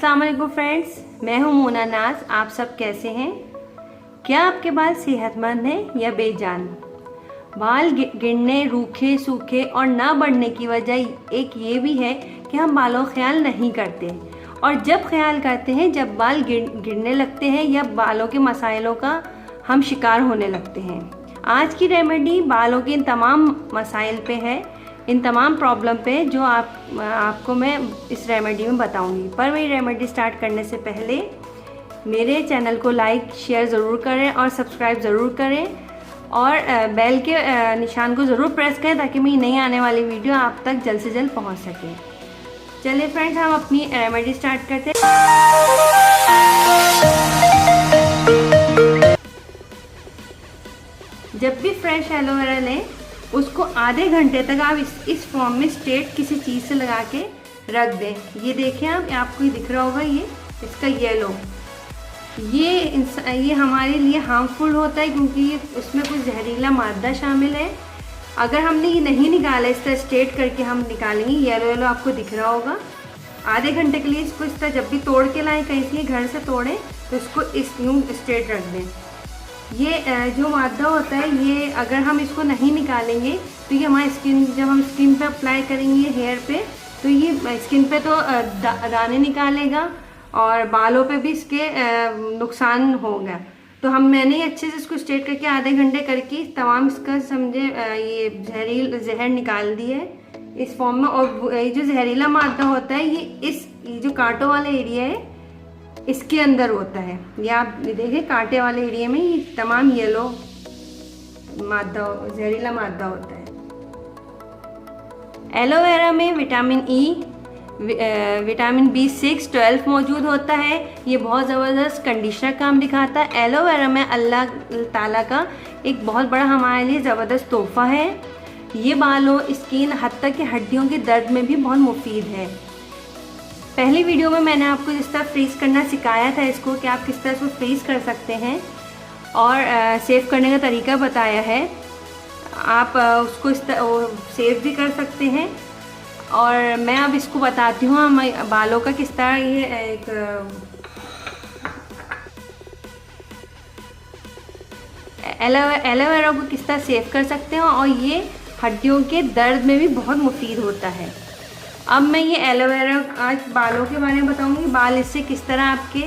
अस्सलाम वालेकुम फ्रेंड्स, मैं हूं मोना नाज। आप सब कैसे हैं? क्या आपके बाल सेहतमंद हैं या बेजान? बाल गिरने, रूखे सूखे और ना बढ़ने की वजह एक ये भी है कि हम बालों का ख्याल नहीं करते, और जब ख्याल करते हैं जब बाल गिरने लगते हैं या बालों के मसाइलों का हम शिकार होने लगते हैं। आज की रेमेडी बालों के इन तमाम मसाइल पे है, इन तमाम प्रॉब्लम पे जो आपको मैं इस रेमेडी में बताऊंगी। पर मेरी रेमेडी स्टार्ट करने से पहले मेरे चैनल को लाइक शेयर ज़रूर करें और सब्सक्राइब ज़रूर करें, और बेल के निशान को ज़रूर प्रेस करें ताकि मेरी नई आने वाली वीडियो आप तक जल्द से जल्द पहुंच सके। चलिए फ्रेंड्स, हम अपनी रेमेडी स्टार्ट करते हैं। जब भी फ्रेश एलोवेरा लें, उसको आधे घंटे तक आप इस फॉर्म में स्ट्रेट किसी चीज़ से लगा के रख दें। ये देखिए आपको ये दिख रहा होगा, ये इसका येलो, ये हमारे लिए हार्मफुल होता है क्योंकि ये उसमें कुछ जहरीला मादा शामिल है। अगर हमने ये नहीं निकाला, इस तरह स्ट्रेट करके हम निकालेंगे, येलो येलो आपको दिख रहा होगा। आधे घंटे के लिए इसको इस तरह जब भी तोड़ के लाएँ, कहीं से घर से तोड़ें तो इसको इस यूँ स्ट्रेट रख दें। ये जो मादा होता है, ये अगर हम इसको नहीं निकालेंगे तो ये हमारी स्किन, जब हम स्किन पे अप्लाई करेंगे हेयर पे, तो ये स्किन पे तो दाने निकालेगा और बालों पे भी इसके नुकसान होगा। तो मैंने अच्छे से इसको स्ट्रेट करके आधे घंटे करके तमाम इसका समझे ये जहर निकाल दी है इस फॉर्म में। और ये जो जहरीला मादा होता है ये जो कांटों वाला एरिया है इसके अंदर होता है। ये आप देखें, कांटे वाले एरिया में ये तमाम येलो मादा, जहरीला मादा होता है। एलोवेरा में विटामिन ई, विटामिन B6, 12 मौजूद होता है। ये बहुत ज़बरदस्त कंडीशनर काम दिखाता है। एलोवेरा में अल्लाह ताला का एक बहुत बड़ा हमारे लिए ज़बरदस्त तोहफा है। ये बालों, स्किन, हत्ता कि हड्डियों के दर्द में भी बहुत मुफीद है। पहली वीडियो में मैंने आपको जिस तरह फ्रीज़ करना सिखाया था इसको, कि आप किस तरह से फ्रीज़ कर सकते हैं और सेव करने का तरीका बताया है। आप उसको इस तरह सेव भी कर सकते हैं। और मैं अब इसको बताती हूँ हम बालों का किस तरह ये एक एलोवेरा को किस तरह सेव कर सकते हैं, और ये हड्डियों के दर्द में भी बहुत मुफीद होता है। अब मैं ये एलोवेरा आज बालों के बारे में बताऊंगी। बाल इससे किस तरह आपके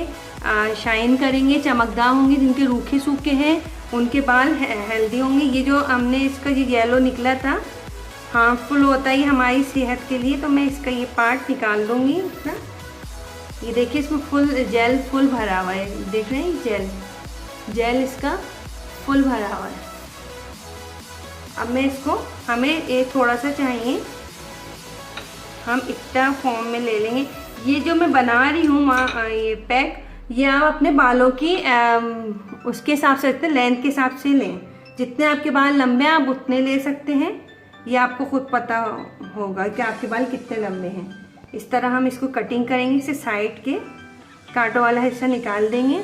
शाइन करेंगे, चमकदार होंगे। जिनके रूखे सूखे हैं उनके बाल हेल्दी होंगे। ये जो हमने इसका ये येलो निकला था, हार्मफुल होता है ये हमारी सेहत के लिए, तो मैं इसका ये पार्ट निकाल दूँगी ना। ये देखिए, इसमें फुल जेल फुल भरा हुआ है, देख रहे हैं, जेल इसका फुल भरा हुआ है। अब मैं इसको, हमें ये थोड़ा सा चाहिए, हम इतना फॉर्म में ले लेंगे। ये जो मैं बना रही हूँ ये पैक, ये आप अपने बालों की उसके हिसाब से रखते हैं, लेंथ के हिसाब से लें। जितने आपके बाल लंबे हैं आप उतने ले सकते हैं। ये आपको खुद पता होगा कि आपके बाल कितने लंबे हैं। इस तरह हम इसको कटिंग करेंगे, इसे साइड के कांटों वाला हिस्सा निकाल देंगे।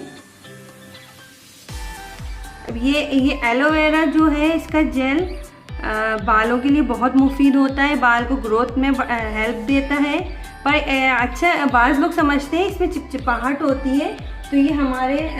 अब ये एलोवेरा जो है, इसका जेल बालों के लिए बहुत मुफीद होता है, बाल को ग्रोथ में हेल्प देता है। पर अच्छा, बाज़ लोग समझते हैं इसमें चिपचिपाहट होती है, तो ये हमारे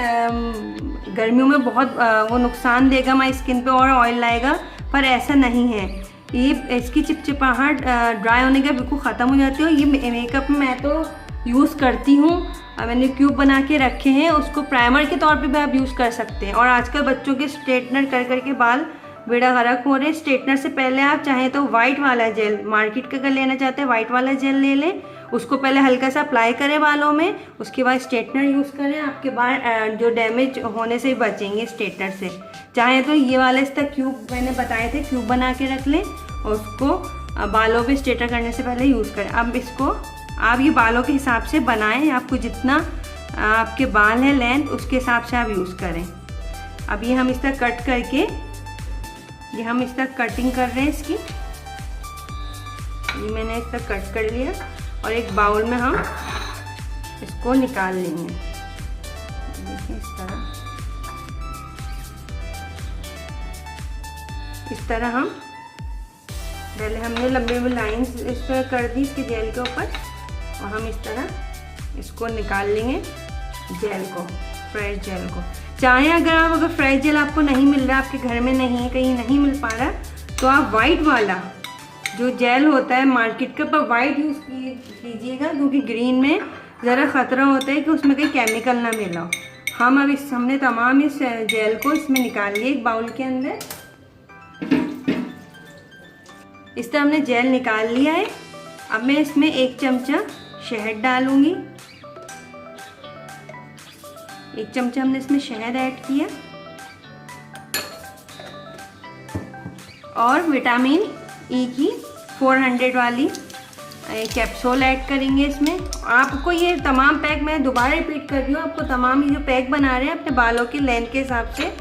गर्मियों में बहुत वो नुकसान देगा हमारी स्किन पे और ऑयल लाएगा, पर ऐसा नहीं है। ये इसकी चिपचिपाहट ड्राई होने का बिल्कुल ख़त्म हो जाती है। ये मेकअप में मैं तो यूज़ करती हूँ, मैंने क्यूब बना के रखे हैं, उसको प्राइमर के तौर पे भी आप यूज़ कर सकते हैं। और आजकल बच्चों के स्ट्रेटनर कर करके बाल बेड़ा गर्क हो रहे हैं। स्ट्रेटनर से पहले आप चाहें तो वाइट वाला जेल, मार्केट का अगर लेना चाहते हैं वाइट वाला जेल ले लें, उसको पहले हल्का सा अप्लाई करें बालों में, उसके बाद स्ट्रेटनर यूज़ करें। आपके बाल जो डैमेज होने से बचेंगे स्ट्रेटनर से। चाहें तो ये वाला इसका क्यूब मैंने बताए थे, क्यूब बना के रख लें और उसको बालों पे स्ट्रेटन करने से पहले यूज़ करें। अब इसको आप ये बालों के हिसाब से बनाएं, आपको जितना आपके बाल है लेंथ, उसके हिसाब से आप यूज़ करें। अब ये हम इस तरह कट करके, ये हम इस तरह कटिंग कर रहे हैं इसकी। ये मैंने इस तरह कट कर लिया और एक बाउल में हम इसको निकाल लेंगे। देखिए इस तरह हम पहले हमने लंबे लाइंस इस पर कर दी इसके जेल के ऊपर, और हम इस तरह इसको निकाल लेंगे जेल को, फ्रेश जेल को। चाहे अगर फ्रेश जेल आपको नहीं मिल रहा, आपके घर में नहीं है, कहीं नहीं मिल पा रहा, तो आप वाइट वाला जो जेल होता है मार्केट का, पर वाइट यूज़ कीजिएगा, क्योंकि ग्रीन में ज़रा ख़तरा होता है कि उसमें कहीं केमिकल ना मिला हो। हमने तमाम इस जेल को इसमें निकाल लिया एक बाउल के अंदर। इस तरह हमने जेल निकाल लिया है। अब मैं इसमें 1 चमचा शहद डालूंगी। 1 चमचा हमने इसमें शहद ऐड किया और विटामिन ई की 400 वाली कैप्सूल ऐड करेंगे इसमें। आपको ये तमाम पैक, मैं दोबारा रिपीट कर रही हूँ, आपको तमाम ये जो पैक बना रहे हैं अपने बालों की लेंथ के हिसाब से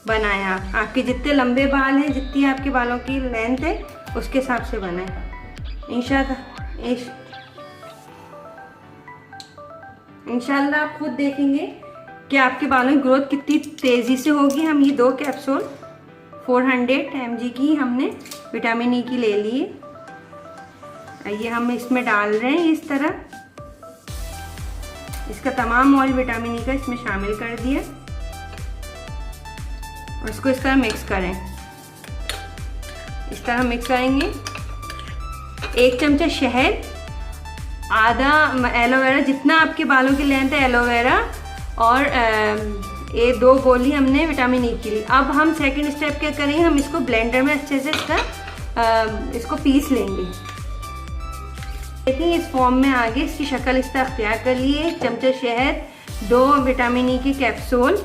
बनाया। आपके जितने लंबे बाल हैं, जितनी आपके बालों की लेंथ है, उसके हिसाब से बनाए। इंशाल्लाह आप खुद देखेंगे कि आपके बालों की ग्रोथ कितनी तेज़ी से होगी। हम ये 2 कैप्सूल 400 mg की हमने विटामिन ई की ले ली है। ये हम इसमें डाल रहे हैं इस तरह। इसका तमाम ऑयल विटामिन ई का इसमें शामिल कर दिया और इसको इस तरह मिक्स करें। इस तरह मिक्स करेंगे। 1 चमचा शहद, आधा एलोवेरा, जितना आपके बालों की लेंथ है एलोवेरा, और ये 2 गोली हमने विटामिन ई की ली। अब हम सेकंड स्टेप क्या करेंगे, हम इसको ब्लेंडर में अच्छे से इसको पीस लेंगे। देखिए इस फॉर्म में आगे इसकी शक्ल इस तरह अख्तियार कर लिए। 1 चमचा शहद, 2 विटामिन ई के कैप्सूल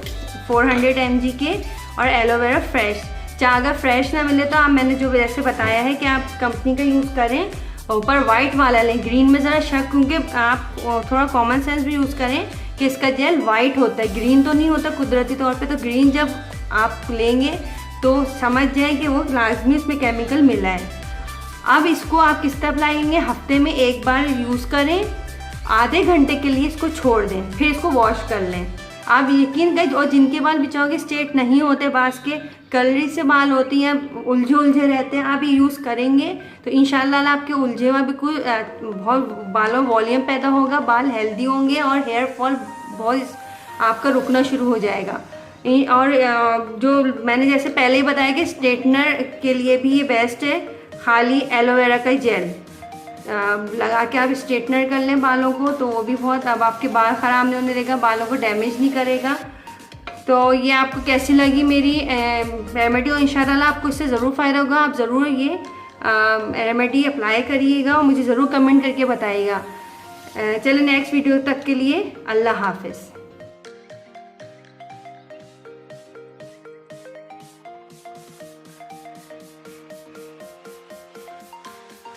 400 mg के, और एलोवेरा फ्रेश। चाहे अगर फ्रेश ना मिले तो आप, मैंने जो जैसे बताया है कि आप कंपनी का यूज़ करें, ऊपर वाइट वाला लें। ग्रीन में ज़रा शक, क्योंकि आप थोड़ा कॉमन सेंस भी यूज़ करें कि इसका जेल वाइट होता है, ग्रीन तो नहीं होता कुदरती तौर पे। तो ग्रीन जब आप लेंगे तो समझ जाए कि वो लाजमी इसमें केमिकल मिला है। अब इसको आप किस तरह अप्लाई, हफ्ते में 1 बार यूज़ करें, आधे घंटे के लिए इसको छोड़ दें, फिर इसको वॉश कर लें। आप यकीन करें, और जिनके बाल बिचाओगे स्ट्रेट नहीं होते, बास के कलरी से बाल होती हैं, उलझे रहते हैं, आप ये यूज़ करेंगे तो इंशाल्लाह आपके उलझे हुआ भी कोई बहुत बालों वॉल्यूम पैदा होगा, बाल हेल्दी होंगे और हेयर फॉल बहुत आपका रुकना शुरू हो जाएगा। और जो मैंने जैसे पहले ही बताया कि स्ट्रेटनर के लिए भी ये बेस्ट है। खाली एलोवेरा का जेल लगा के आप स्ट्रेटनर कर लें बालों को, तो वो भी बहुत, अब आपके बाल ख़राब नहीं होने देगा, बालों को डैमेज नहीं करेगा। तो ये आपको कैसी लगी मेरी रेमेडी, और इंशाल्लाह आपको इससे ज़रूर फ़ायदा होगा। आप ज़रूर ये रेमेडी अप्लाई करिएगा और मुझे ज़रूर कमेंट करके बताइएगा। चलिए नेक्स्ट वीडियो तक के लिए अल्लाह हाफ़िज़।